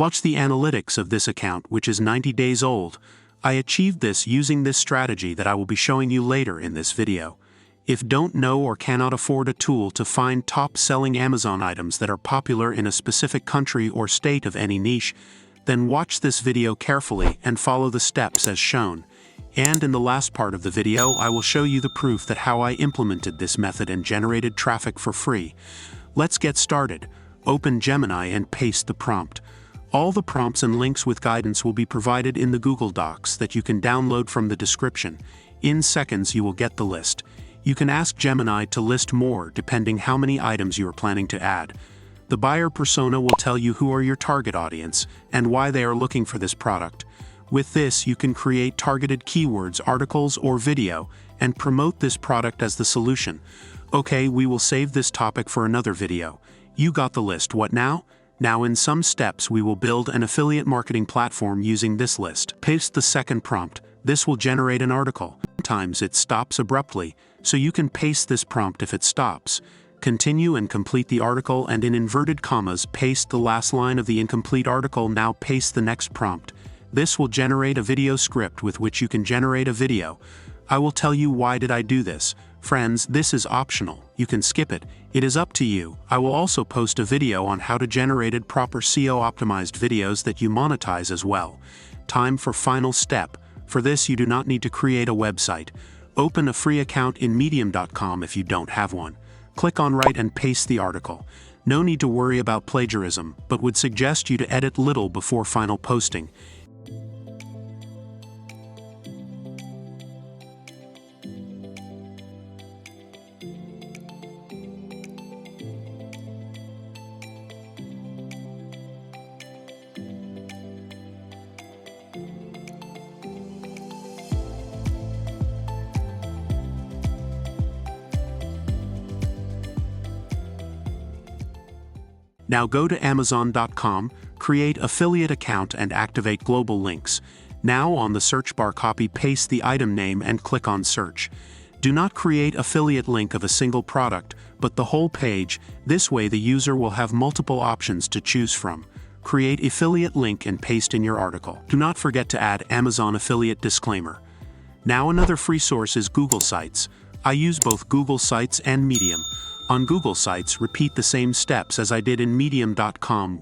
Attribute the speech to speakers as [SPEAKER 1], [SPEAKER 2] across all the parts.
[SPEAKER 1] Watch the analytics of this account, which is 90 days old. I achieved this using this strategy that I will be showing you later in this video. If don't know or cannot afford a tool to find top-selling Amazon items that are popular in a specific country or state of any niche, then watch this video carefully and follow the steps as shown. And in the last part of the video, I will show you the proof that how I implemented this method and generated traffic for free. Let's get started. Open Gemini and paste the prompt. All the prompts and links with guidance will be provided in the Google Docs that you can download from the description. In seconds, you will get the list. You can ask Gemini to list more depending how many items you are planning to add. The buyer persona will tell you who are your target audience and why they are looking for this product. With this, you can create targeted keywords, articles, or video, and promote this product as the solution. Okay, we will save this topic for another video. You got the list, what now? Now in some steps we will build an affiliate marketing platform using this list. Paste the second prompt. This will generate an article. Sometimes it stops abruptly, so you can paste this prompt if it stops. Continue and complete the article, and in inverted commas paste the last line of the incomplete article. Now paste the next prompt. This will generate a video script with which you can generate a video. I will tell you why did I do this. Friends, this is optional. You can skip it. It is up to you. I will also post a video on how to generate proper SEO optimized videos that you monetize as well. Time for final step. For this, you do not need to create a website. Open a free account in medium.com if you don't have one. Click on Write and paste the article. No need to worry about plagiarism, but would suggest you to edit little before final posting. Now go to Amazon.com, create affiliate account and activate global links. Now on the search bar copy-paste the item name and click on search. Do not create affiliate link of a single product, but the whole page. This way the user will have multiple options to choose from. Create affiliate link and paste in your article. Do not forget to add Amazon affiliate disclaimer. Now another free source is Google Sites. I use both Google Sites and Medium. On Google Sites, repeat the same steps as I did in Medium.com.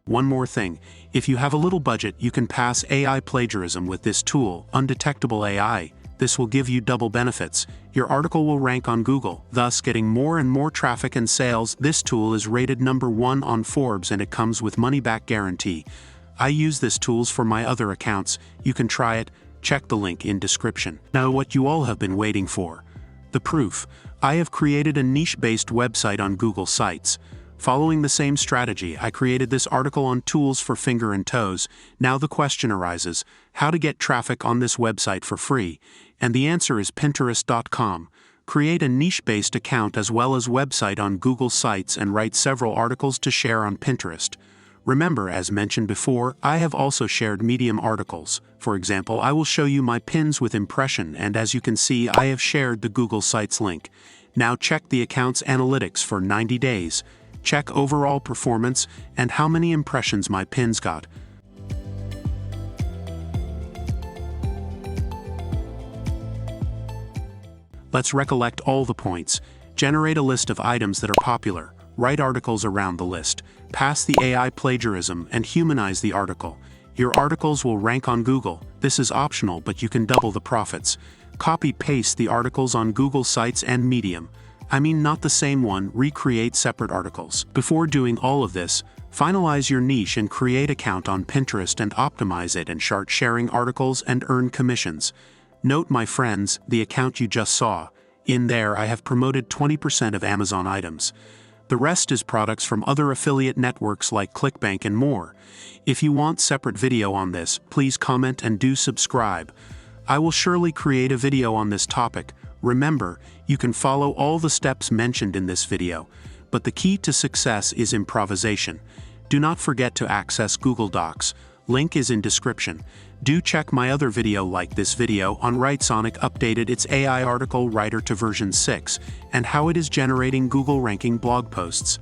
[SPEAKER 1] One more thing, if you have a little budget, you can pass AI plagiarism with this tool, Undetectable AI. This will give you double benefits. Your article will rank on Google, thus getting more and more traffic and sales. This tool is rated #1 on Forbes and it comes with money-back guarantee. I use this tools for my other accounts. You can try it. Check the link in description. Now what you all have been waiting for. The proof. I have created a niche-based website on Google Sites. Following the same strategy, I created this article on tools for finger and toes. Now the question arises, how to get traffic on this website for free? And the answer is Pinterest.com. Create a niche-based account as well as website on Google Sites and write several articles to share on Pinterest. Remember, as mentioned before, I have also shared Medium articles. For example, I will show you my pins with impression, and as you can see, I have shared the Google Sites link. Now check the account's analytics for 90 days. Check overall performance and how many impressions my pins got. Let's recollect all the points. Generate a list of items that are popular. Write articles around the list. Pass the AI plagiarism and humanize the article. Your articles will rank on Google. This is optional, but you can double the profits. Copy-paste the articles on Google Sites and Medium. I mean, not the same one, recreate separate articles. Before doing all of this, finalize your niche and create account on Pinterest and optimize it and start sharing articles and earn commissions. Note, my friends, the account you just saw. In there, I have promoted 20% of Amazon items. The rest is products from other affiliate networks like ClickBank and more. If you want separate video on this, please comment and do subscribe. I will surely create a video on this topic. Remember, you can follow all the steps mentioned in this video, but the key to success is improvisation. Do not forget to access Google Docs. Link is in description. Do check my other video like this video on Writesonic updated its AI article writer to version 6 and how it is generating Google ranking blog posts.